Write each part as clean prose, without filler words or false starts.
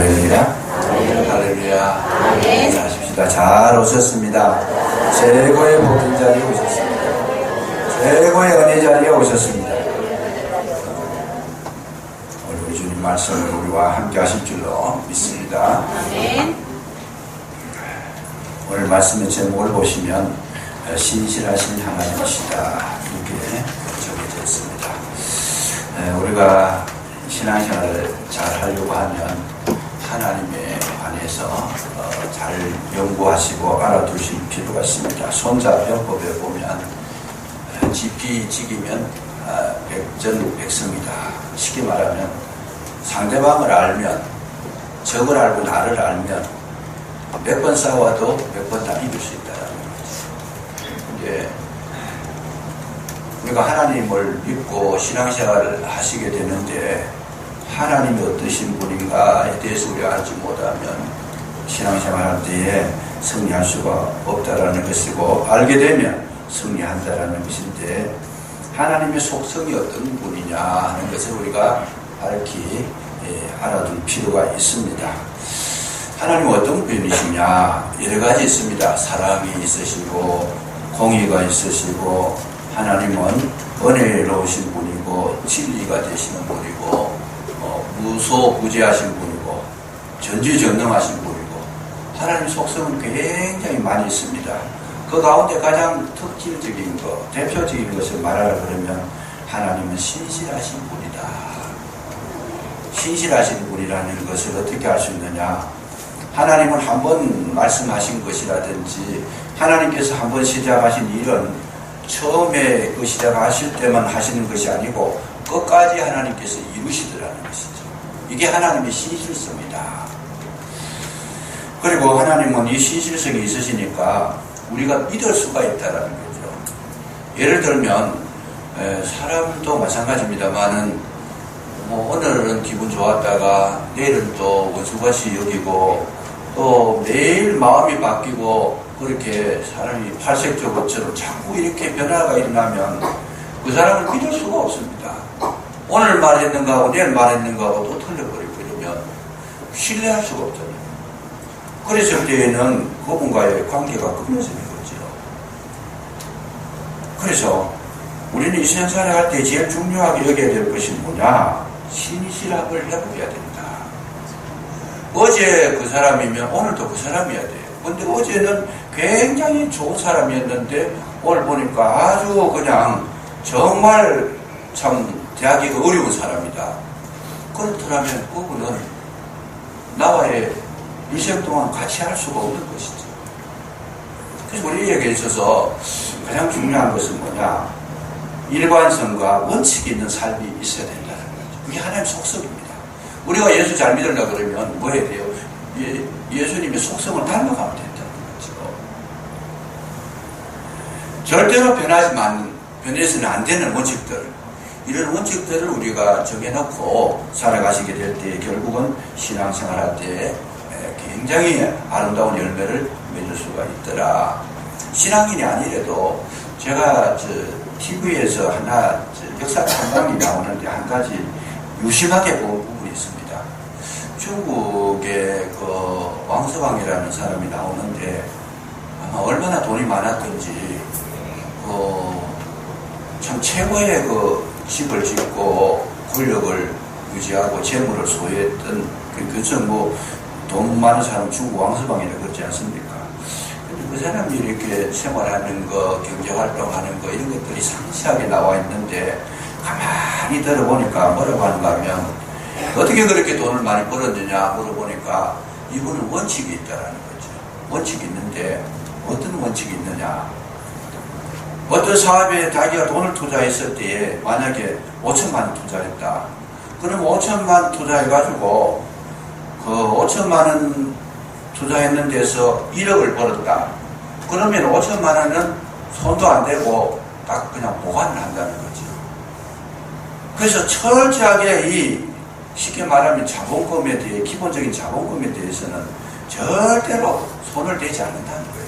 할렐루야. 할렐루야. 인사하십시다. 잘 오셨습니다. 최고의 복된 자리에 오셨습니다. 최고의 은혜 자리에 오셨습니다. 오늘 우리 주님 말씀을 우리와 함께 하실 줄로 믿습니다. 오늘 말씀의 제목을 보시면 신실하신 하나님이시다 이렇게 적혀져 있습니다. 우리가 신앙생활을 잘 하려고 하면 하나님에 관해서 잘 연구하시고 알아두실 필요가 있습니다. 손자병법에 보면 지피지기면 백전백승이다. 쉽게 말하면 상대방을 알면, 적을 알고 나를 알면 몇 번 싸워도 몇 번 다 이길 수 있다는 거죠. 근데 우리가 하나님을 믿고 신앙생활을 하시게 되는데 하나님이 어떠신 분인가에 대해서 우리가 알지 못하면 신앙생활할 때에 승리할 수가 없다라는 것이고, 알게 되면 승리한다라는 것인데 하나님의 속성이 어떤 분이냐 하는 것을 우리가 밝히 알아둘 필요가 있습니다. 하나님은 어떤 분이시냐? 여러 가지 있습니다. 사랑이 있으시고 공의가 있으시고, 하나님은 은혜로우신 분이고 진리가 되시는 분이고 무소부재하신 분이고 전지전능하신 분이고, 하나님의 속성은 굉장히 많이 있습니다. 그 가운데 가장 특징적인 것, 대표적인 것을 말하라 그러면 하나님은 신실하신 분이다. 신실하신 분이라는 것을 어떻게 알 수 있느냐? 하나님은 한번 말씀하신 것이라든지 하나님께서 한번 시작하신 일은 처음에 그 시작하실 때만 하시는 것이 아니고 끝까지 하나님께서 이루시더라는 것이죠. 이게 하나님의 신실성이다. 그리고 하나님은 이 신실성이 있으시니까 우리가 믿을 수가 있다는 거죠. 예를 들면 사람도 마찬가지입니다만은 오늘은 기분 좋았다가 내일은 또 원수같이 여기고 또 매일 마음이 바뀌고 그렇게 사람이 팔색조것처럼 자꾸 이렇게 변화가 일어나면 그 사람을 믿을 수가 없습니다. 오늘 말했는가 하고 내일 말했는가 하고 또 틀려버리고 이러면 신뢰할 수가 없잖아요. 그랬을 때에는 그분과의 관계가 끊어지는 거죠. 그래서 우리는 이 세상살이 할 때 제일 중요하게 여겨야 될 것이 뭐냐? 신실함을 회복해야 된다. 어제 그 사람이면 오늘도 그 사람이어야 돼요. 근데 어제는 굉장히 좋은 사람이었는데 오늘 보니까 아주 그냥 정말 참 대하기가 어려운 사람이다. 그렇더라면 그분은 나와의 일생 동안 같이 할 수가 없는 것이죠. 그래서 우리에게 있어서 가장 중요한 것은 뭐냐? 일관성과 원칙이 있는 삶이 있어야 된다는 거죠. 그게 하나님의 속성입니다. 우리가 예수 잘 믿으려고 그러면 뭐 해야 돼요? 예수님의 속성을 닮아가면 된다는 거죠. 절대로 변해서는 안 되는 원칙들, 이런 원칙들을 우리가 정해놓고 살아가시게 될 때 결국은 신앙생활 할 때 굉장히 아름다운 열매를 맺을 수가 있더라. 신앙인이 아니래도 제가 TV에서 하나 역사 탐방이 나오는데 한 가지 유심하게 본 부분이 있습니다. 중국의 그 왕서방이라는 사람이 나오는데 아마 얼마나 돈이 많았던지 참 최고의 그 집을 짓고 권력을 유지하고 재물을 소유했던 그것은 돈 많은 사람 중국 왕서방이라고 그러지 않습니까? 근데 그 사람이 이렇게 생활하는 거, 경제활동하는 거 이런 것들이 상세하게 나와 있는데 가만히 들어보니까 뭐라고 하는가 하면 어떻게 그렇게 돈을 많이 벌었느냐 물어보니까 이분은 원칙이 있다라는 거죠. 원칙이 있는데 어떤 원칙이 있느냐? 어떤 사업에 자기가 돈을 투자했을 때에 만약에 5천만 원 투자했다. 그럼 5천만 원 투자해가지고 그 5천만 원 투자했는 데서 1억을 벌었다. 그러면 5천만 원은 손도 안 대고 딱 그냥 보관을 한다는 거죠. 그래서 철저하게 쉽게 말하면 자본금에 대해, 기본적인 자본금에 대해서는 절대로 손을 대지 않는다는 거예요.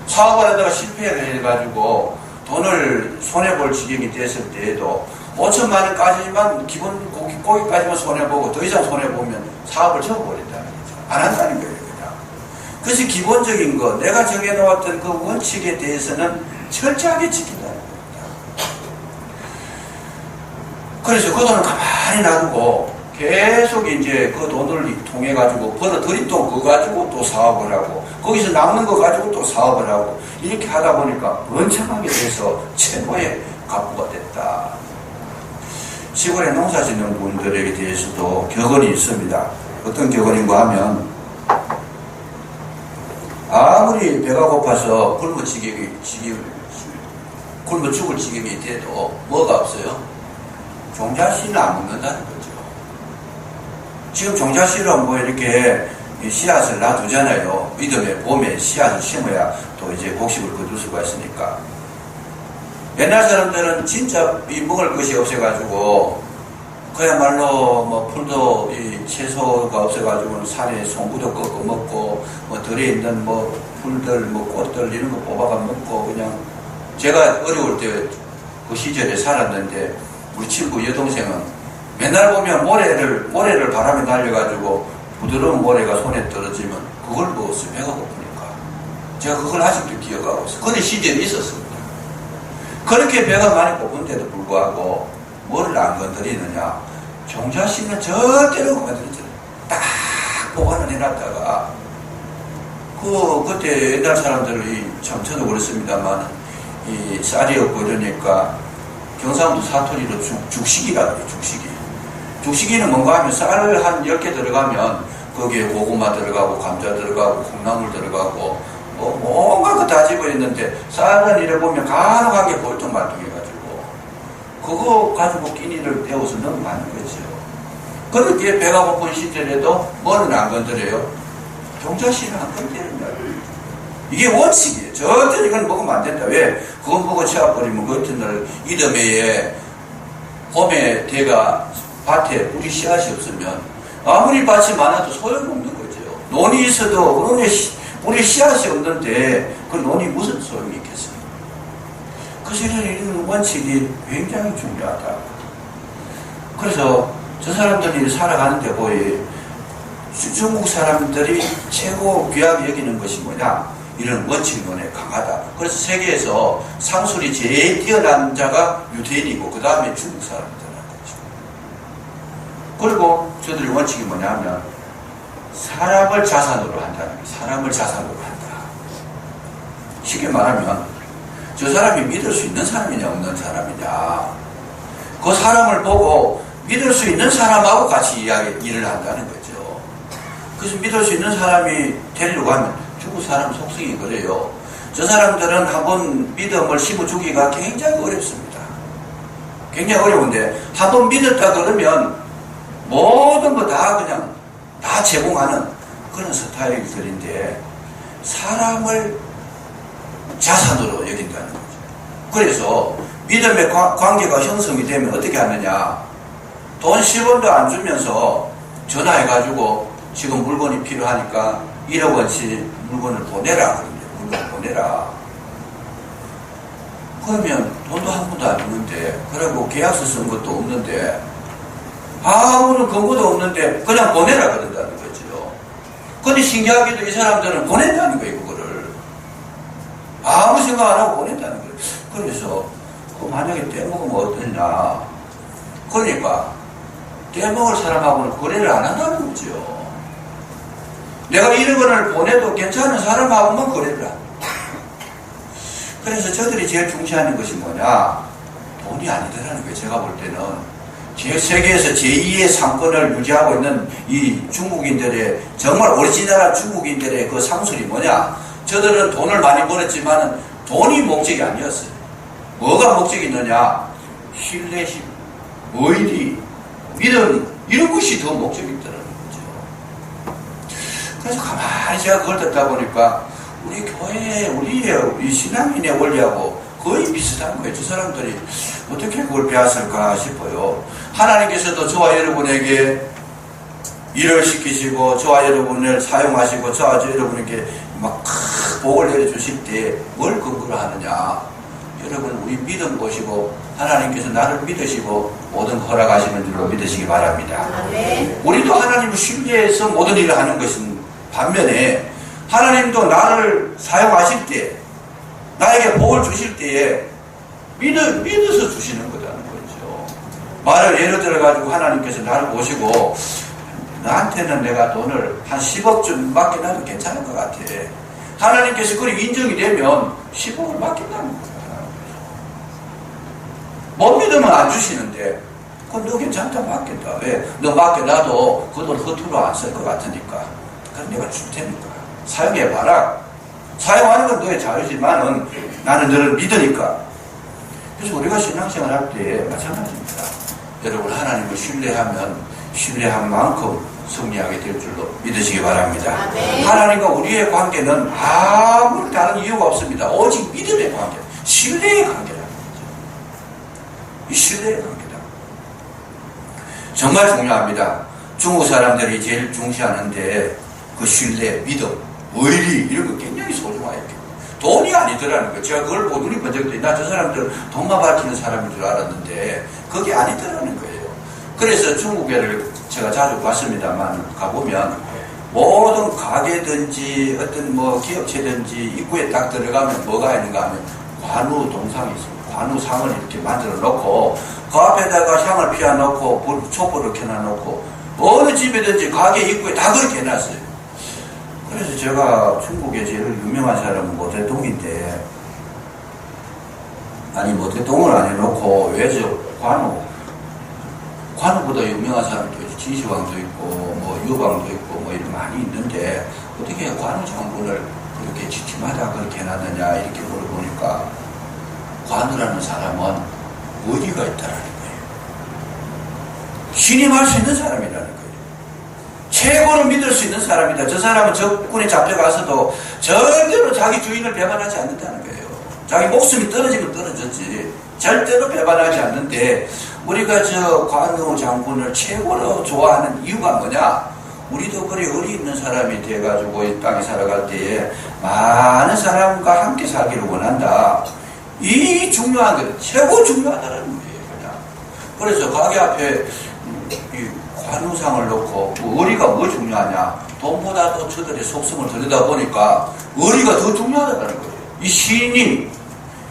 사업을 하다가 실패를 해가지고 돈을 손해볼 지경이 됐을 때에도 5천만 원까지만 기본 고기까지만 손해보고 더 이상 손해보면 사업을 접어버린다는 거죠. 안 한다는 거예요. 그냥. 그래서 기본적인 거 내가 정해놓았던 그 원칙에 대해서는 철저하게 지킨다는 겁니다. 그래서 그 돈을 가만히 놔두고 계속 이제 그 돈을 통해 가지고 벌어들인 돈 그거 가지고 또 사업을 하고 거기서 남는 거 가지고 또 사업을 하고 이렇게 하다 보니까 번창하게 돼서 최고의 가부가 됐다. 시골에 농사 짓는 분들에게 대해서도 격언이 있습니다. 어떤 격언인가 하면 아무리 배가 고파서 굶어 죽을 지경이 돼도 뭐가 없어요? 종자씨는 안 먹는다는 거죠. 지금 종자씨로 뭐 이렇게 씨앗을 놔두잖아요. 믿음의 봄에 씨앗을 심어야 또 이제 곡식을 거둘 수가 있으니까. 옛날 사람들은 진짜 이 먹을 것이 없어가지고 그야말로 뭐 풀도 이 채소가 없어가지고 산에 송구도 꺾어 먹고 뭐 들에 있는 뭐 풀들 뭐 꽃들 이런 거 뽑아가 먹고 그냥 제가 어려울 때 그 시절에 살았는데 우리 친구 여동생은 맨날 보면 모래를 바람에 날려가지고 부드러운 모래가 손에 떨어지면 그걸 먹었어요. 배가 고프니까. 제가 그걸 아직도 기억하고 있어요. 그런 시절이 있었습니다. 그렇게 배가 많이 고픈데도 불구하고 뭐를 안 건드리느냐. 종자씨는 절대로 건드리잖아요. 딱 보관을 해놨다가 그때 옛날 사람들이 참 저도 그렇습니다만 이 쌀이 없고 이러니까 경상도 사투리로 죽식이라 그래요. 죽식이는 뭔가 하면 쌀을 한 10개 들어가면 거기에 고구마 들어가고 감자 들어가고 콩나물 들어가고 뭐 뭔가 그 다 집어있는데 쌀은 이래 보면 간혹하게 볼뚱말뚱해가지고 그거 가지고 끼니를 때워서 넘어가는 거죠. 그렇게 배가 고픈 시절에도 뭐는 안 건드려요? 종자씨는 안 건드리는 거예요. 이게 원칙이에요. 절대 이건 먹으면 안 된다. 왜? 그건 먹어 채워버리면 그 같은 날 이듬해에 봄에 대가 밭에 뿌리 씨앗이 없으면 아무리 밭이 많아도 소용없는 거죠. 논이 있어도 우리 씨앗이 없는데 그 논이 무슨 소용이 있겠어요. 그래서 이런 원칙이 굉장히 중요하다. 그래서 저 사람들이 살아가는데 거의 중국 사람들이 최고 귀하게 여기는 것이 뭐냐? 이런 원칙론에 강하다. 그래서 세계에서 상술이 제일 뛰어난 자가 유대인이고 그 다음에 중국 사람들이라는 거죠. 그리고 저들의 원칙이 뭐냐 하면 사람을 자산으로 한다는 거예요. 사람을 자산으로 한다. 쉽게 말하면 저 사람이 믿을 수 있는 사람이냐 없는 사람이냐 그 사람을 보고 믿을 수 있는 사람하고 같이 일을 한다는 거죠. 그래서 믿을 수 있는 사람이 되려고 하면 중국 사람 속성이 그래요. 저 사람들은 한번 믿음을 심어주기가 굉장히 어렵습니다. 굉장히 어려운데 한번 믿었다 그러면 모든 거 다 그냥 다 제공하는 그런 스타일들인데 사람을 자산으로 여긴다는 거죠. 그래서 믿음의 관계가 형성이 되면 어떻게 하느냐. 돈 10원도 안 주면서 전화해가지고 지금 물건이 필요하니까 1억 원씩 물건을 보내라. 그런데 물건을 보내라. 그러면 돈도 한 푼도 안 주는데 그리고 계약서 쓴 것도 없는데 아무런 근거도 없는데 그냥 보내라 그런다는 거죠. 근데 신기하게도 이 사람들은 보낸다는 거예요. 그거를 아무 생각 안 하고 보낸다는 거예요. 그래서 만약에 떼먹으면 어떠냐. 그러니까 떼먹을 사람하고는 거래를 안 한다는 거죠. 내가 1억 원을 보내도 괜찮은 사람하고만 거래를 한다. 그래서 저들이 제일 중시하는 것이 뭐냐. 돈이 아니더라는 거예요. 제가 볼 때는 세계에서 제2의 상권을 유지하고 있는 이 중국인들의 정말 오리지널한 중국인들의 그 상술이 뭐냐. 저들은 돈을 많이 벌었지만 돈이 목적이 아니었어요. 뭐가 목적이 있느냐. 신뢰심, 의리, 믿음 이런 것이 더 목적이 있더라는 거죠. 그래서 가만히 제가 그걸 듣다 보니까 우리 교회, 우리의 이 신앙인의 원리하고 거의 비슷한 거예요. 저 사람들이 어떻게 그걸 배웠을까 싶어요. 하나님께서도 저와 여러분에게 일을 시키시고 저와 여러분을 사용하시고 저와 여러분에게 막 복을 내려주실 때 뭘 근거로 하느냐. 여러분 우리 믿음 보시고 하나님께서 나를 믿으시고 모든 허락하시는 줄로 믿으시기 바랍니다. 우리도 하나님을 신뢰해서 모든 일을 하는 것은 반면에 하나님도 나를 사용하실 때 나에게 복을 주실 때에 믿어서 주시는 거라는 거죠. 말을 예를 들어 가지고 하나님께서 나를 보시고 나한테는 내가 돈을 한 10억쯤 맡겨놔도 괜찮을 것 같아. 하나님께서 그리 인정이 되면 10억을 맡긴다는 거야. 못 믿으면 안 주시는데 그럼 너 괜찮다 맡긴다. 왜? 너 맡겨놔도 그 돈 허투루 안 쓸 것 같으니까 그럼 내가 줄 테니까 사용해봐라. 사용하는 건 너의 자유지만은 나는 너를 믿으니까. 그래서 우리가 신앙생활 할 때 마찬가지입니다. 여러분 하나님을 신뢰하면 신뢰한 만큼 승리하게 될 줄로 믿으시기 바랍니다. 하나님과 우리의 관계는 아무런 다른 이유가 없습니다. 오직 믿음의 관계, 신뢰의 관계라는 거죠. 이 신뢰의 관계다. 정말 중요합니다. 중국 사람들이 제일 중시하는데 그 신뢰, 믿음, 의리 이런 거 굉장히 소중해요. 돈이 아니더라는 거. 제가 그걸 보고 눈이 번쩍 뜨니 나 저 사람들 돈만 밝히는 사람인 줄 알았는데 그게 아니더라는 거예요. 그래서 중국에를 제가 자주 갔습니다만 가보면 모든 가게든지 어떤 뭐 기업체든지 입구에 딱 들어가면 뭐가 있는가 하면 관우 동상이 있습니다. 관우상을 이렇게 만들어 놓고 그 앞에다가 향을 피워 놓고 촛불을 켜놔 놓고 어느 집에든지 가게 입구에 다 그렇게 해놨어요. 그래서 제가 중국에 제일 유명한 사람은 모태동인데 아니 모태동을 안 해놓고 왜 저 관우보다 유명한 사람도 있고 진시황도 있고 뭐 유방도 있고 뭐 이런 많이 있는데 어떻게 관우 장군을 그렇게 지침하다 그렇게 해놨느냐 이렇게 물어보니까 관우라는 사람은 의리가 있다라는 거예요. 신임할 수 있는 사람이라는 거예요. 최고로 믿을 수 있는 사람이다. 저 사람은 적군에 잡혀가서도 절대로 자기 주인을 배반하지 않는다는 거예요. 자기 목숨이 떨어지면 떨어졌지 절대로 배반하지 않는데 우리가 저 관우 장군을 최고로 좋아하는 이유가 뭐냐? 우리도 그리 의리 있는 사람이 돼가지고 이 땅에 살아갈 때에 많은 사람과 함께 살기를 원한다. 이 중요한 것, 최고 중요하다는 거예요. 그냥. 그래서 가게 앞에 이 관우상을 놓고 의리가 뭐 중요하냐? 돈보다도 저들의 속성을 들여다보니까 의리가 더 중요하다는 거예요. 이 신임,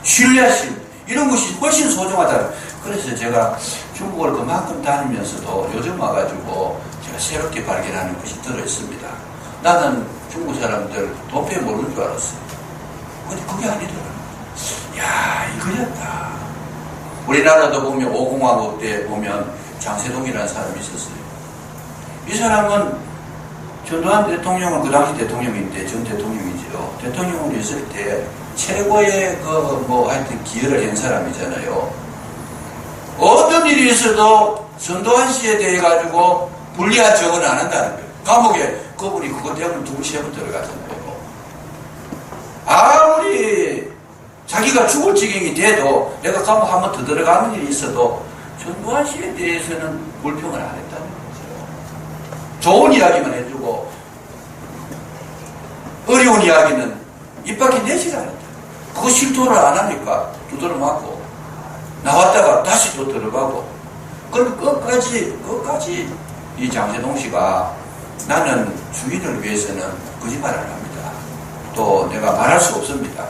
신뢰심 이런 것이 훨씬 소중하다. 그래서 제가 중국을 그만큼 다니면서도 요즘 와가지고 제가 새롭게 발견하는 것이 들어있습니다. 나는 중국 사람들 도피에 모르는 줄 알았어요. 근데 그게 아니더라고요. 야, 이거였다. 우리나라도 보면 5공화국 때 보면 장세동이라는 사람이 있었어요. 이 사람은 전두환 대통령은 그 당시 대통령인데 전 대통령이죠. 대통령으로 있을 때 최고의 하여튼 기여를 한 사람이잖아요. 어떤 일이 있어도 전두환 씨에 대해 가지고 불리한 적은 안 한다는 거예요. 감옥에 그분이 그것 때문에 2-3번 들어가잖아요. 아무리 자기가 죽을 지경이 돼도 내가 감옥 한 번 더 들어가는 일이 있어도 전두환 씨에 대해서는 불평을 안 했다는 거죠. 좋은 이야기만 해주고 어려운 이야기는 입 밖에 내질 않았다. 그거 실토를 안 하니까 두드러 맞고 나왔다가 다시 또 들어가고 그럼 끝까지 이 장세동 씨가 나는 주인을 위해서는 거짓말을 합니다. 또 내가 말할 수 없습니다.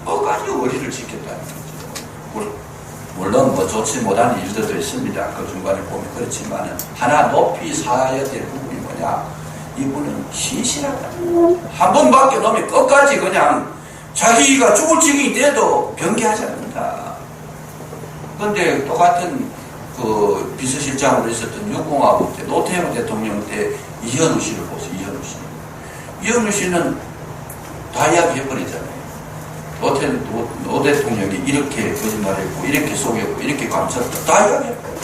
끝까지 의리를 지켰다는 거죠. 물론 뭐 좋지 못한 일들도 있습니다. 그 중간에 보면 그렇지만 하나 높이 사야 될 부분이 뭐냐? 이분은 신실하다. 한 번 맡겨놓으면 끝까지 그냥 자기가 죽을 지경이 돼도 변개하지 않는다. 그런데 똑같은 그 비서실장으로 있었던 6공화국 때 노태우 대통령 때 이현우 씨를 보세요. 이현우 씨. 이현우 씨는 다 이야기해버리잖아요. 노 대통령이 이렇게 거짓말했고 이렇게 속였고 이렇게 감췄다. 다 이야기해버려요.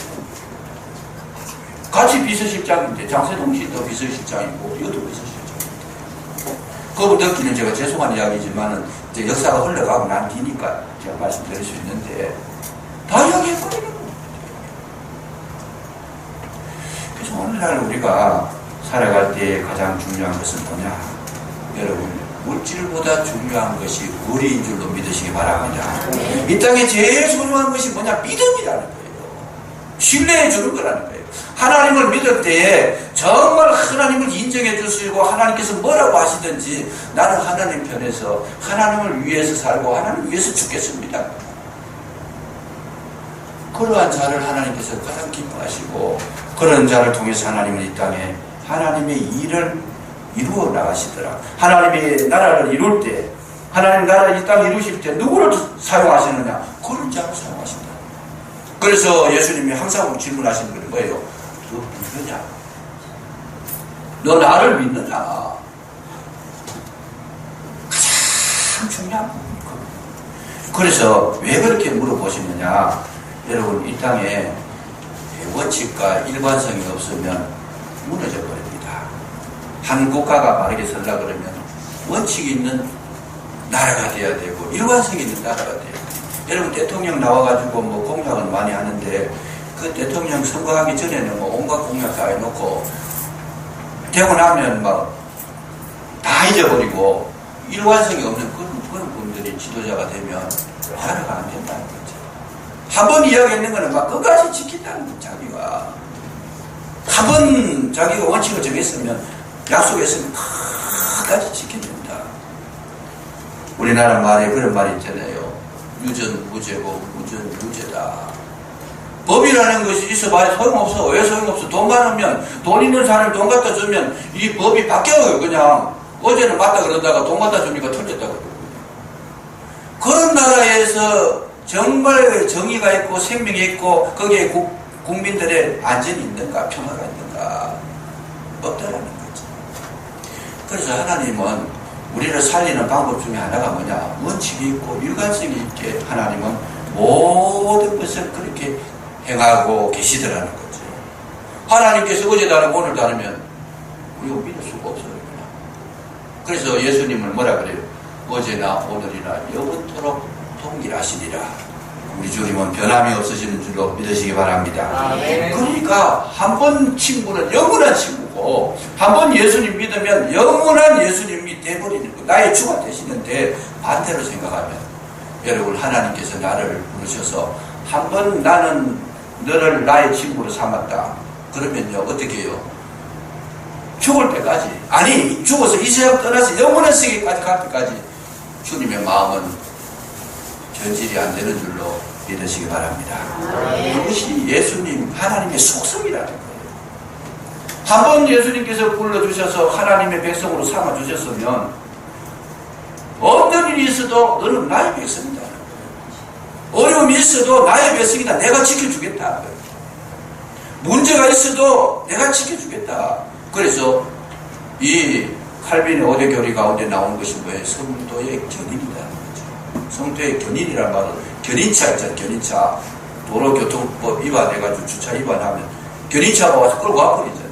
같이 비서실장인데 장세동 씨도 비서실장이고 이것도 비서실장이고 그거 듣기는 제가 죄송한 이야기지만은 이제 역사가 흘러가고 난 뒤니까 제가 말씀드릴 수 있는데 다 이야기해버리는 거예요. 그래서 오늘날 우리가 살아갈 때 가장 중요한 것은 뭐냐? 여러분 물질보다 중요한 것이 우리인 줄로 믿으시기 바랍니다. 이 땅에 제일 소중한 것이 뭐냐? 믿음이라는 거예요. 신뢰해 주는 거라는 거예요. 하나님을 믿을 때에 정말 하나님을 인정해 주시고 하나님께서 뭐라고 하시든지 나는 하나님 편에서 하나님을 위해서 살고 하나님을 위해서 죽겠습니다. 그러한 자를 하나님께서 가장 기뻐하시고 그런 자를 통해서 하나님은 이 땅에 하나님의 일을 이루어 나가시더라. 하나님의 나라를 이룰 때 하나님 나라 이 땅에 이루실 때 누구를 사용하시느냐? 그런 자를 사용하신다. 그래서 예수님이 항상 질문하시는 건 뭐예요? 너 믿느냐? 너 나를 믿느냐? 가장 중요한 부분이거든요. 그래서 왜 그렇게 물어보시느냐? 여러분 이 땅에 원칙과 일관성이 없으면 무너져 버립니다. 한 국가가 바르게 살라 그러면 원칙이 있는 나라가 돼야 되고 일관성이 있는 나라가 돼야 돼요. 여러분 대통령 나와가지고 뭐 공약은 많이 하는데 그 대통령 선거하기 전에는 뭐 온갖 공약 다 해놓고 되고 나면 막 다 잊어버리고 일관성이 없는 그런 분들이 지도자가 되면 나라가 안 된다는 거죠. 한 번 이야기했는 거는 막 끝까지 지킨다는 거, 자기가. 한 번 자기가 원칙을 정했으면, 약속했으면 끝까지 지켜낸다. 우리나라 말에 그런 말이 있잖아요. 유전 무죄고 무전 유죄다. 법이라는 것이 있어봐야 소용없어. 왜 소용없어? 돈 많으면, 돈 있는 사람이 돈 갖다 주면 이 법이 바뀌어요, 그냥. 어제는 맞다 그러다가 돈 갖다 주니까 틀렸다 그러고. 그런 나라에서 정말 정의가 있고 생명이 있고 거기에 국민들의 안전이 있는가 평화가 있는가 없다라는 거죠. 그래서 하나님은 우리를 살리는 방법 중에 하나가 뭐냐? 원칙이 있고 일관성이 있게 하나님은 모든 것을 그렇게 행하고 계시더라는 거죠. 하나님께서 어제 다르고 오늘 다르면 우리가 믿을 수가 없어요. 그래서 예수님을 뭐라 그래요? 어제나 오늘이나 영원토록 동일하시리라. 우리 주님은 변함이 없으시는 줄로 믿으시기 바랍니다. 그러니까 한 번 친구는 영원한 친구고 한 번 예수님 믿으면 영원한 예수님이 돼버리는 거. 나의 주가 되시는데 반대로 생각하면 여러분 하나님께서 나를 부르셔서 한 번 나는 너를 나의 친구로 삼았다. 그러면요 어떻게 해요? 죽을 때까지 아니 죽어서 이 세상 떠나서 영원한 세계까지 갈 때까지 주님의 마음은 변질이 안 되는 줄로 믿으시기 바랍니다. 그것이 예수님 하나님의 속성이라는 거예요. 한 번 예수님께서 불러주셔서 하나님의 백성으로 삼아주셨으면 어떤 일이 있어도 너는 나의 백성이다. 어려움이 있어도 나의 백성이다. 내가 지켜주겠다. 문제가 있어도 내가 지켜주겠다. 그래서 이 칼빈의 어대 교리 가운데 나온 것이 뭐예요? 성도의 견인이라는 거죠. 성도의 견인이란 말은 견인차 있잖아요. 견인차. 도로교통법 위반해가지고 주차 위반하면 견인차가 와서 끌고 와버리잖아요.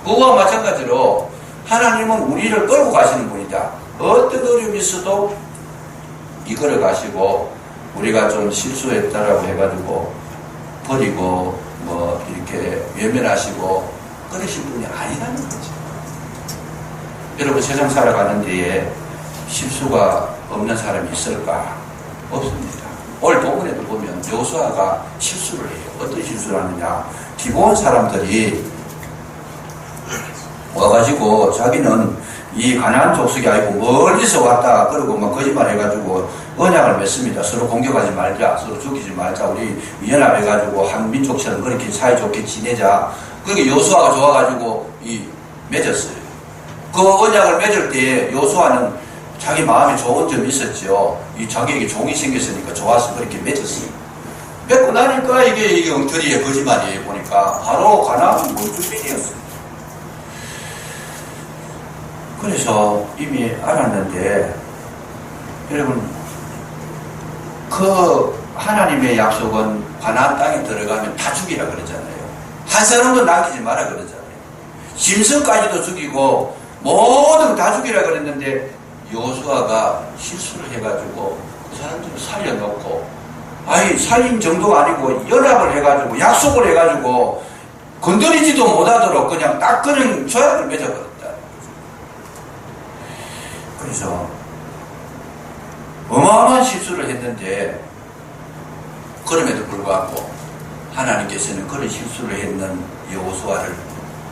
그거와 마찬가지로 하나님은 우리를 끌고 가시는 분이다. 어떤 어려움이 있어도 이끌어 가시고 우리가 좀 실수했다라고 해가지고 버리고 뭐 이렇게 외면하시고 그러신 분이 아니라는 거죠. 여러분 세상 살아가는 데에 실수가 없는 사람이 있을까? 없습니다. 오늘 본문에도 보면 여호수아가 실수를 해요. 어떤 실수를 하느냐? 기브온 사람들이 와가지고 자기는 이 가나안 족속이 아니고 멀리서 왔다 그러고 막 거짓말 해가지고 언약을 맺습니다. 서로 공격하지 말자, 서로 죽이지 말자, 우리 연합해가지고 한 민족처럼 그렇게 사이좋게 지내자. 그렇게 여호수아가 좋아가지고 맺었어요. 그 언약을 맺을 때 여호수아는 자기 마음에 좋은 점이 있었죠. 자기에게 종이 생겼으니까 좋아서 그렇게 맺었어요. 맺고 나니까 이게 엉터리의 거짓말이에요. 보니까 바로 가나안 원주민이었어요. 그래서 이미 알았는데 여러분 그 하나님의 약속은 가나안 땅에 들어가면 다 죽이라 그러잖아요. 한 사람도 남기지 마라 그러잖아요. 짐승까지도 죽이고 모든 다 죽이라 그랬는데 여호수아가 실수를 해가지고 그 사람들을 살려놓고 아니 살인 정도가 아니고 연합을 해가지고 약속을 해가지고 건드리지도 못하도록 그냥 딱 그런 조약을 맺어버렸다. 그래서 어마어마한 실수를 했는데 그럼에도 불구하고 하나님께서는 그런 실수를 했는 여호수아를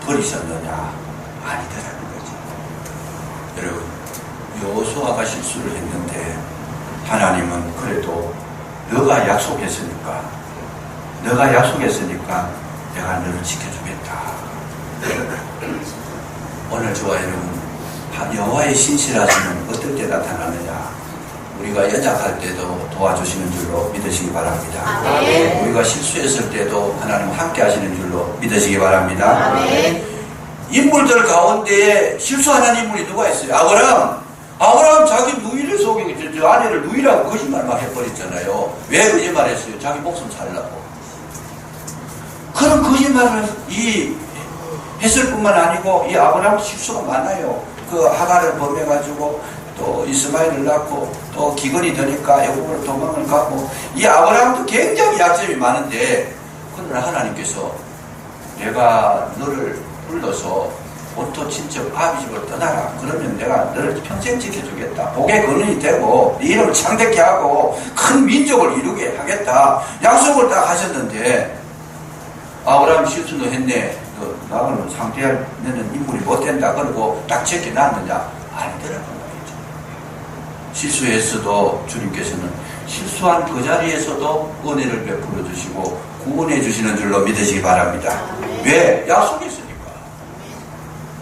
버리셨느냐? 아니더라는 거죠. 여러분, 여호수아가 실수를 했는데 하나님은 그래도 너가 약속했으니까 내가 너를 지켜주겠다. 오늘 저와 여러분, 여호와의 신실하심은 어떨 때 나타나느냐? 우리가 연약할 때도 도와주시는 줄로 믿으시기 바랍니다. 아멘. 우리가 실수했을 때도 하나님 함께 하시는 줄로 믿으시기 바랍니다. 아멘. 인물들 가운데에 실수하는 인물이 누가 있어요? 아브라함 자기 누이를 속이고 저 아내를 누이라고 거짓말 막 해버렸잖아요. 왜 거짓말했어요? 자기 목숨 살라고. 그런 거짓말을 했을 뿐만 아니고 이 아브라함 실수가 많아요. 그 하가를 범해가지고 또 이스마엘을 낳고 또 기근이 되니까 애국으로 도망을 가고 이 아브라함도 굉장히 약점이 많은데 그러나 하나님께서 내가 너를 불러서 본토 친척 아비 집을 떠나라. 그러면 내가 너를 평생 지켜주겠다. 복의 근원이 되고 네 이름을 창대케 하고 큰 민족을 이루게 하겠다. 약속을 딱 하셨는데 아브라함 실수도 했네. 나는 상대할 너는 인물이 못된다. 그러고 딱 제껴놨느냐? 아니더라고요. 실수했어도 주님께서는 실수한 그 자리에서도 은혜를 베풀어 주시고 구원해 주시는 줄로 믿으시기 바랍니다. 왜?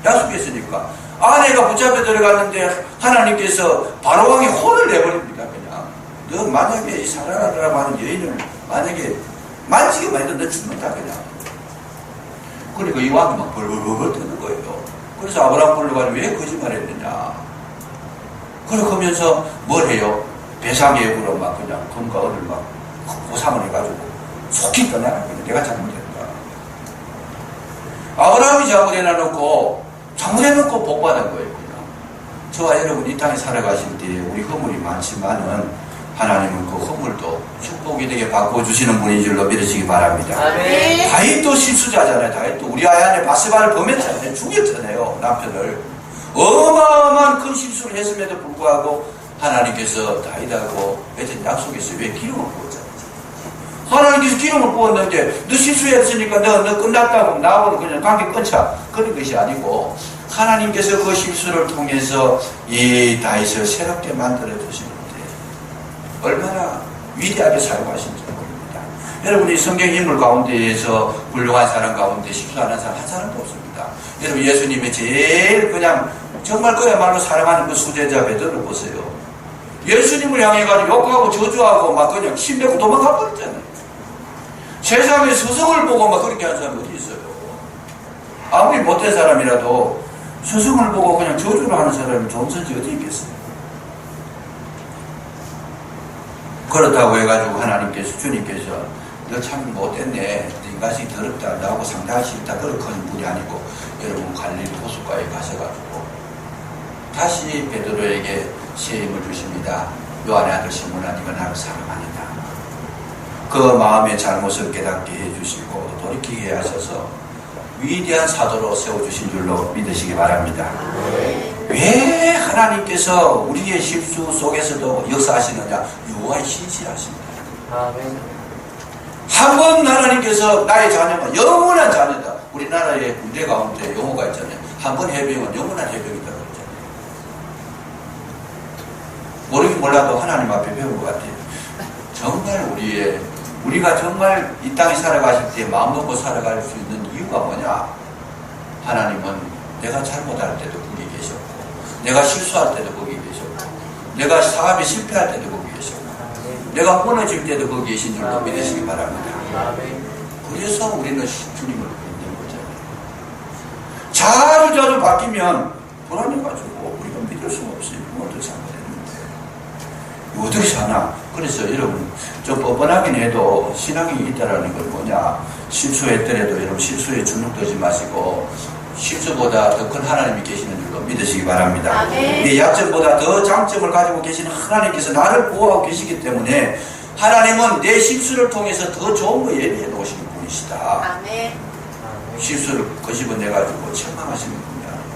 약속했으니까. 아내가 붙잡혀 들어갔는데 하나님께서 바로왕이 혼을 내버립니다. 그냥 너 만약에 이 사라라고 하는 여인을 만약에 만지기만 해도 너 죽는다 그냥. 그러니까 이 왕이 막 벌벌벌 뜨는 거예요. 그래서 아브라함 불러가지고 왜 거짓말했느냐? 그러면서 뭘 해요? 배상예고로 막 그냥 금과 은을 막 보상을 해가지고 속히 떠나는 거예요. 내가 잘못했다. 아브라함이 잘못해놔놓고 복받은 거예요. 그냥. 저와 여러분 이 땅에 살아가실 때 우리 허물이 많지만은 하나님은 그 허물도 축복이 되게 바꿔주시는 분인 줄로 믿으시기 바랍니다. 아멘. 다윗도 실수자잖아요. 다윗도 우리 아내 바세바를 범했잖아요. 죽였잖아요. 남편을. 어마어마한 큰 실수를 했음에도 불구하고 하나님께서 다윗하고 맺은 약속에서 왜 기름을 부었잖아요. 하나님께서 기름을 부었는데 너 실수했으니까 너 끝났다고 나하고는 그냥 관계 끊자. 그런 것이 아니고 하나님께서 그 실수를 통해서 이 다윗을 새롭게 만들어 주시는데 얼마나 위대하게 사용하신지 모릅니다. 여러분이 성경 인물 가운데에서 훌륭한 사람 가운데 실수하는 사람 한 사람도 없습니다. 여러분 예수님의 제일 그냥 정말 그야말로 사랑하는 그 수제자 베드로를 보세요. 예수님을 향해가지고 욕하고 저주하고 막 그냥 침 뱉고 도망가 버렸잖아요. 세상에 스승을 보고 막 그렇게 하는 사람이 어디 있어요? 아무리 못된 사람이라도 스승을 보고 그냥 저주를 하는 사람이 존재지 어디 있겠어요? 그렇다고 해가지고 하나님께서 주님께서 너 참 못됐네. 인간이 더럽다. 나하고 상대할 수 있다. 그렇게 하는 분이 아니고 여러분 갈릴리 호숫가에 가셔가지고 다시 베드로에게 새 힘을 주십니다. 요한의 아들 시몬아 네가 나를 사랑하느냐. 그 마음의 잘못을 깨닫게 해주시고 돌이키게 하셔서 위대한 사도로 세워주신 줄로 믿으시기 바랍니다. 왜 하나님께서 우리의 실수 속에서도 역사하시느냐? 여호와의 신실하십니다. 한 번 하나님께서 나의 자녀가 영원한 자녀다. 우리나라의 군대 가운데 용어가 있잖아요. 한 번 해병은 영원한 해병이다 그러잖아요. 모르긴 몰라도 하나님 앞에 배운 것 같아요. 정말 우리가 정말 이 땅에 살아가실 때 마음 놓고 살아갈 수 있는 이유가 뭐냐? 하나님은 내가 잘못할 때도 거기 계셨고, 내가 실수할 때도 거기 계셨고, 내가 사업에 실패할 때도 거기 계셨고, 내가 무너질 때도 거기 계신 줄로 믿으시기 바랍니다. 그래서 우리는 주님을 믿는 거잖아요. 자주 바뀌면 불안해가지고 우리가 믿을 수가 없어요. 어떻게 살아야 되는데 어떻게 사나? 그래서 여러분 좀 뻔뻔하긴 해도 신앙이 있다라는 건 뭐냐? 실수했더라도 여러분 실수에 주눅들지 마시고 실수보다 더 큰 하나님이 계시는 줄로 믿으시기 바랍니다. 내 약점보다 더 장점을 가지고 계시는 하나님께서 나를 보호하고 계시기 때문에 하나님은 내 실수를 통해서 더 좋은 거 예비해 놓으시는 분이시다. 아멘. 실수를 거집어내가지고 책망하시는 분이 아니고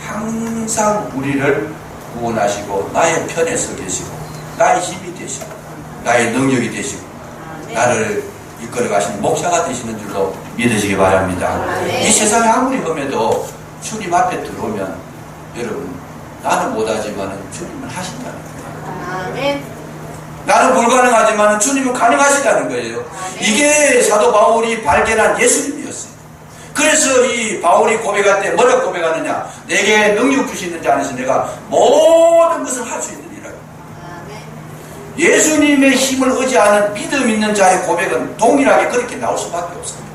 항상 우리를 구원하시고 나의 편에 서 계시고 나의 힘이 되시고 나의 능력이 되시고 나를 이끌어 가시는 목자가 되시는 줄로 믿으시기 바랍니다. 이 세상이 아무리 험해도 주님 앞에 들어오면 여러분 나는 못하지만 주님은 하신다는 거예요. 나는 불가능하지만 주님은 가능하시다는 거예요. 이게 사도 바울이 발견한 예수님이었어요. 그래서 이 바울이 고백할 때 뭐라고 고백하느냐? 내게 능력 주시는 자 안에서 내가 모든 것을 할 수 있느니라. 예수님의 힘을 의지하는 믿음 있는 자의 고백은 동일하게 그렇게 나올 수밖에 없습니다.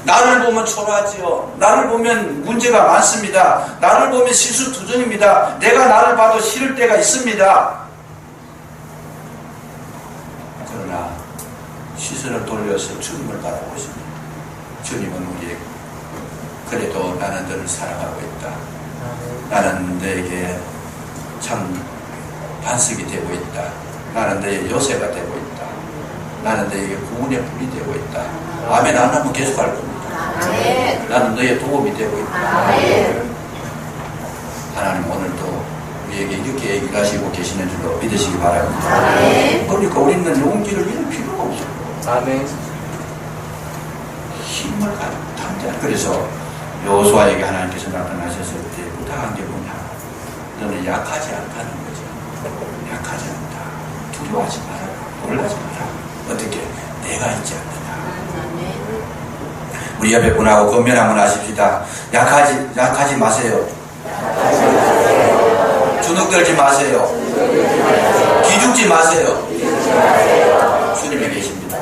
나를 보면 초라하지요. 나를 보면 문제가 많습니다. 나를 보면 실수투정입니다. 내가 나를 봐도 싫을 때가 있습니다. 그러나 시선을 돌려서 주님을 바라보십니다. 주님은 우리에게 그래도 나는 너를 사랑하고 있다. 나는 너에게 참 반석이 되고 있다. 나는 너의 요새가 되고 있다. 나는 너에게 구원의 불이 되고 있다. 아멘 안 하면 계속 할 겁니다. 나는 너의 도움이 되고 있다. 하나님 오늘도 우리에게 이렇게 일하시고 계시는 줄로 믿으시기 바랍니다. 그러니까 우리는 용기를 잃을 필요가 없어요. 아멘. 힘을 가지고 담자. 그래서 여호수아에게 하나님께서 나타나셨을 때 부탁한 게 뭐냐? 너는 약하지 않다는 거죠. 약하지 않다. 두려워하지 마라. 놀라지 마라. 어떻게? 내가 있지 않느냐. 우리 옆에 분하고 건면 한번 하십시다. 약하지 마세요. 주눅들지 마세요. 기죽지 마세요. 주님이 계십니다.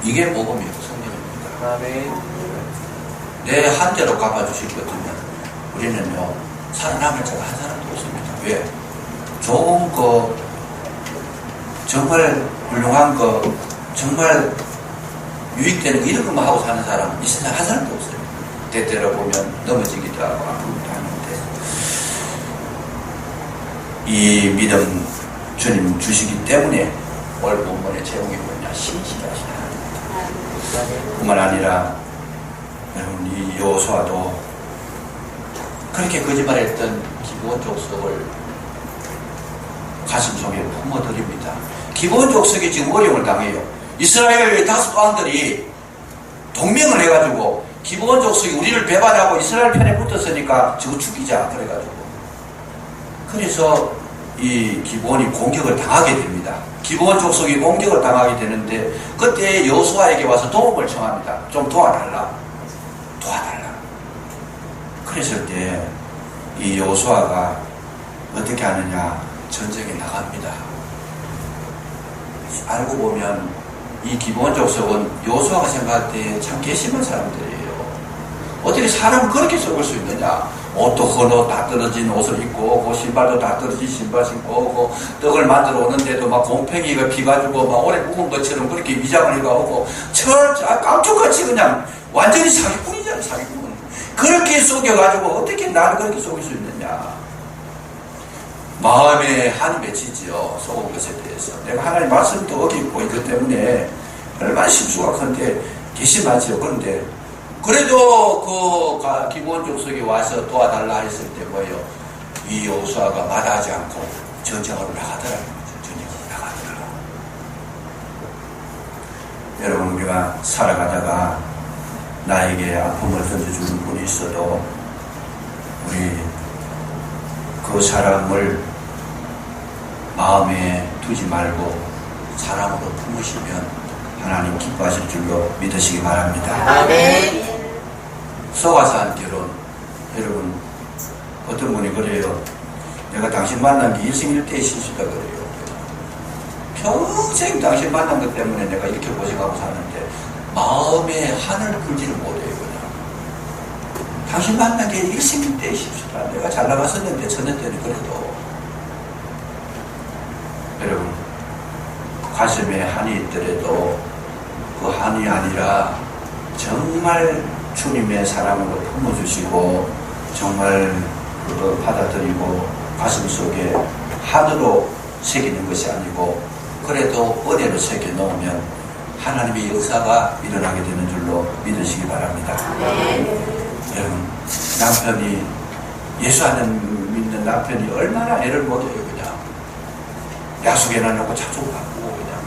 이게 복음이에요. 성령입니다. 내 한대로 갚아주실 것 같으면 우리는요 살아남을 자가 한 사람도 없습니다. 왜? 좋은 거 정말 훌륭한 거 정말 유익되는 거 이런 것만 하고 사는 사람 이 세상 한 사람도 없어요. 때때로 보면 넘어지기도 하고 아프기도 하는데 이 믿음 주님 주시기 때문에 오늘 본문의 제목이 뭐냐? 신실하시다. 뿐만 아니라 여러분 이 여호수아도 그렇게 거짓말했던 기브온 족속을 가슴속에 품어드립니다. 기브온 족속이 지금 어려움을 당해요. 이스라엘의 5왕들이 동맹을 해가지고 기브온 족속이 우리를 배반하고 이스라엘 편에 붙었으니까 저거 죽이자 그래가지고 그래서 이 기브온이 공격을 당하게 됩니다. 기브온 족속이 공격을 당하게 되는데 그때 여호수아에게 와서 도움을 청합니다. 좀 도와달라. 그랬을 때 이 여호수아가 어떻게 하느냐? 전쟁에 나갑니다. 알고 보면 이 기브온 족속은 여호수아가 생각할 때 참 괘씸한 사람들이에요. 어떻게 사람을 그렇게 속을 수 있느냐? 옷도 헌옷 다 떨어진 옷을 입고 오고 신발도 다 떨어진 신발 신고 오고 떡을 만들어 오는데도 막 곰팡이가 피가지고 막 오래 묵은 것처럼 그렇게 위장을 해가 오고 깜짝같이 그냥 완전히 사기꾼이잖아요. 사기꾼. 그렇게 속여가지고 어떻게 나를 그렇게 속일 수 있느냐? 마음에 한이 맺히지요. 속은 것에 대해서 내가 하나님 말씀도 어기고 있기 때문에 얼마나 실수가 큰데 괘씸하지요. 그런데 그래도 그 기브온 족속이 와서 도와달라 했을 때 뭐예요? 이 여호수아가 마다하지 않고 전쟁으로 나가더라는 거죠. 전쟁으로 나가더라. 여러분 우리가 살아가다가 나에게 아픔을 던져주는 분이 있어도 우리 그 사람을 마음에 두지 말고 사랑으로 품으시면 하나님 기뻐하실 줄로 믿으시기 바랍니다. 아멘. 속아서 한 결혼. 여러분 어떤 분이 그래요. 내가 당신 만난 게 일생일대의 실수다 그래요. 평생 당신 만난 것 때문에 내가 이렇게 고생하고 사는데 마음에 한을 풀지를 못해요. 그냥 당신 만난 게 일생일대의 실수다. 내가 잘 나갔었는데 쳤는데는 그래도 여러분 가슴에 한이 있더라도 그 한이 아니라 정말 주님의 사랑으로 품어주시고 정말 그거 받아들이고 가슴속에 한으로 새기는 것이 아니고 그래도 은혜로 새겨 놓으면 하나님의 역사가 일어나게 되는 줄로 믿으시기 바랍니다. 여러분, 남편이 예수 안 믿는 남편이 얼마나 애를 먹여요. 그냥 야속에나 놓고 자주 바꾸고 그냥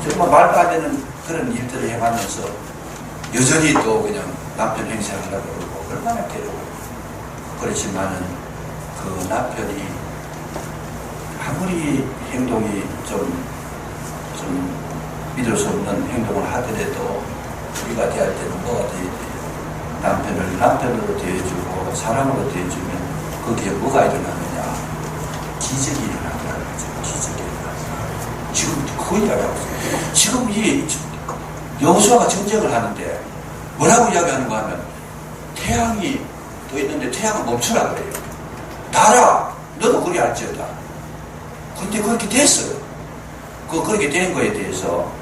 정말 말도 안 되는 그런 일들을 해가면서 여전히 또 그냥 남편 행세하려고 그러고 얼마나 괴로워요. 그렇지만은 그 남편이 아무리 행동이 좀 믿을 수 없는 행동을 하더라도 우리가 대할 때는 뭐가 돼야 돼요? 남편을 남편으로 대해주고 사랑으로 대해주면 거기에 뭐가 일어나느냐? 기적이 일어나더라고요. 기적이 일어나더라고요. 지금 그거 이야기하고 있어요. 지금 이 여호수아가 전쟁을 하는데 뭐라고 이야기하는가 하면 태양이 떠 있는데 태양은 멈추라 그래요. 달아! 너도 그리 알지어다. 근데 그렇게 됐어요. 그렇게 된 거에 대해서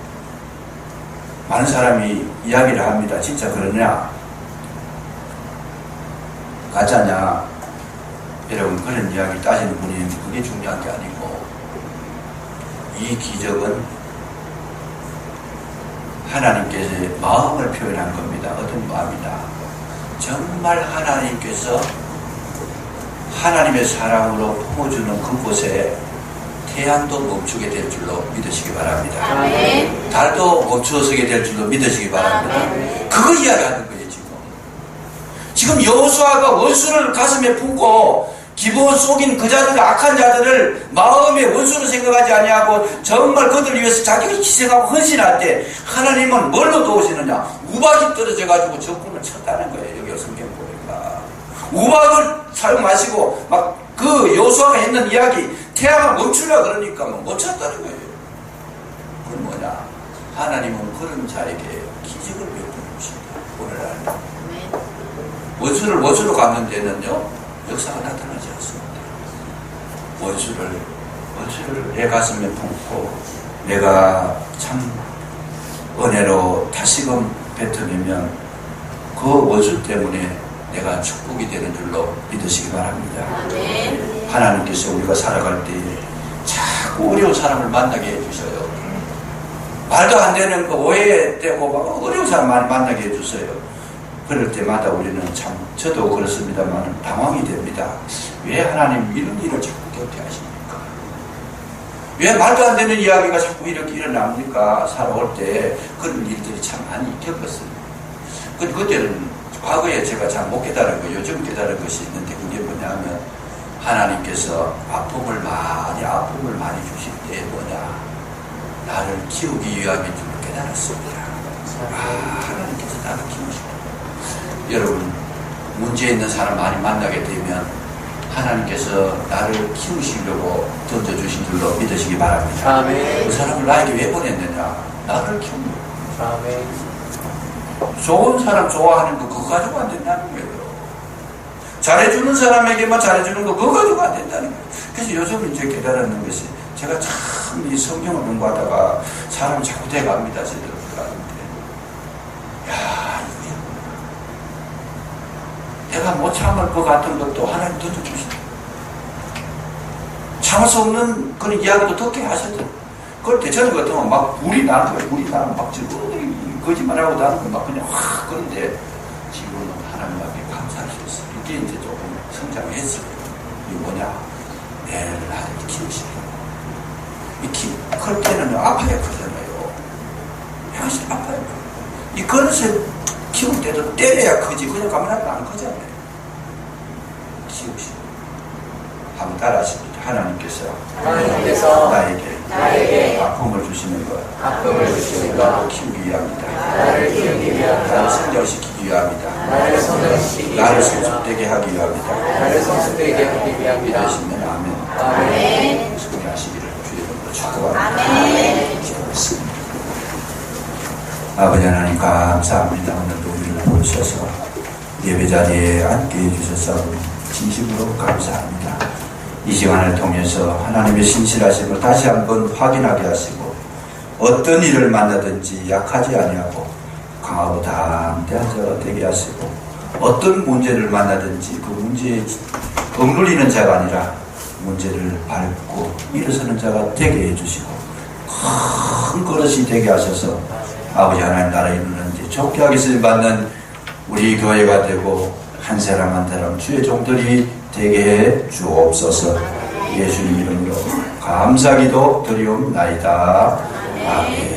많은 사람이 이야기를 합니다. 진짜 그러냐? 가짜냐? 여러분, 그런 이야기 따지는 분이 있는데 그게 중요한 게 아니고 이 기적은 하나님께서 마음을 표현한 겁니다. 어떤 마음이다? 정말 하나님께서 하나님의 사랑으로 품어주는 그곳에 태양도 멈추게 될 줄로 믿으시기 바랍니다. 아멘. 달도 멈추어서게 될 줄로 믿으시기 바랍니다. 아멘. 그거 이야기하는 거예요. 지금 여호수아가 원수를 가슴에 품고 기본 속인 그 자들, 악한 자들을 마음의 원수로 생각하지 아니하고 정말 그들을 위해서 자기가 희생하고 헌신할 때 하나님은 뭘로 도우시느냐? 우박이 떨어져 가지고 적군을 쳤다는 거예요. 여기 성경 보니까 우박을 사용하시고 막 그 여호수아가 했는 이야기, 태양을 멈추려 그러니까 못 쳤다는 거예요. 그건 뭐냐? 하나님은 그런 자에게 기적을 베풀어 주신다. 오늘 날 원수를 원수로 갚는 데는요 역사가 나타나지 않습니다. 원수를 내 가슴에 품고 내가 참 은혜로 다시금 뱉어내면 그 원수 때문에 내가 축복이 되는 줄로 믿으시기 바랍니다. 아멘. 하나님께서 우리가 살아갈 때에 자꾸 어려운 사람을 만나게 해주셔요. 말도 안 되는 거 오해되고 막 어려운 사람 많이 만나게 해주세요. 그럴 때마다 우리는 참, 저도 그렇습니다만 당황이 됩니다. 왜 하나님 이런 일을 자꾸 곁에 하십니까? 왜 말도 안 되는 이야기가 자꾸 이렇게 일어납니까? 살아올 때 그런 일들이 참 많이 겪었어요. 그때는 과거에 제가 잘 못 깨달은 거, 요즘 깨달은 것이 있는데 그게 뭐냐면 하나님께서 아픔을 많이 주실 때 뭐냐? 나를 키우기 위함인 줄 깨달았습니다. 하나님께서 나를 키우시고 여러분, 문제 있는 사람 많이 만나게 되면 하나님께서 나를 키우시려고 던져주신 줄로 믿으시기 바랍니다. 아멘. 그 사람을 나에게 왜 보냈느냐? 나를 키우려고. 아멘. 좋은 사람 좋아하는 거 그거 가지고 안 된다는 거예요. 잘해주는 사람에게만 잘해주는 거 그거 가지고 안 된다는 거예요. 그래서 요즘 이제 깨달았는 것이 제가 참 이 성경을 공부하다가 사람이 자꾸 돼갑니다. 저들 가는데 야, 내가 못 참을 것 같은 것도 하나님 던져주시다. 참을 수 없는 그런 이야기도 듣게 하셨다. 그럴 때 저는 같으면 막 불이 나는 거예요. 불이 나면 막 지금 거짓말하고 나는 거 막 그냥 확. 그런데 지금은 하나님 앞에 감사할 수 있어요. 이게 이제 조금 성장했어요. 이게 뭐냐? 내를 하나님 키우시고. 클 때는 아파야 크잖아요. 사실 아파요. 이 그릇을 키울 때도 때려야 크지. 그냥 가만하면 안 크잖아요. 키우시고. 한번 따라하십니다. 하나님께서 나에게 아픔을 주시는 것, 나를 키우기 위함이다. 나를 성장시키기 위함이다. 나를 성숙되게 하기 위함이다. 믿으시면 아멘. 승리하시기를 주의 이름으로 축복합니다. 기도하겠습니다. 아버지 하나님 감사합니다. 오늘도 우리를 보셔서 예배 자리에 앉게 해주셔서 진심으로 감사합니다. 이 시간을 통해서 하나님의 신실하심을 다시 한번 확인하게 하시고 어떤 일을 만나든지 약하지 아니하고 강하고 담대한 자가 되게 하시고 어떤 문제를 만나든지 그 문제에 억눌리는 자가 아니라 문제를 밟고 일어서는 자가 되게 해주시고 큰 그릇이 되게 하셔서 아버지 하나님 나라 이루는지 족하게 쓰임받는 우리 교회가 되고 한 사람 한 사람 주의 종들이 되게 해 주옵소서. 예수님 이름으로 감사기도 드리옵나이다. 아멘.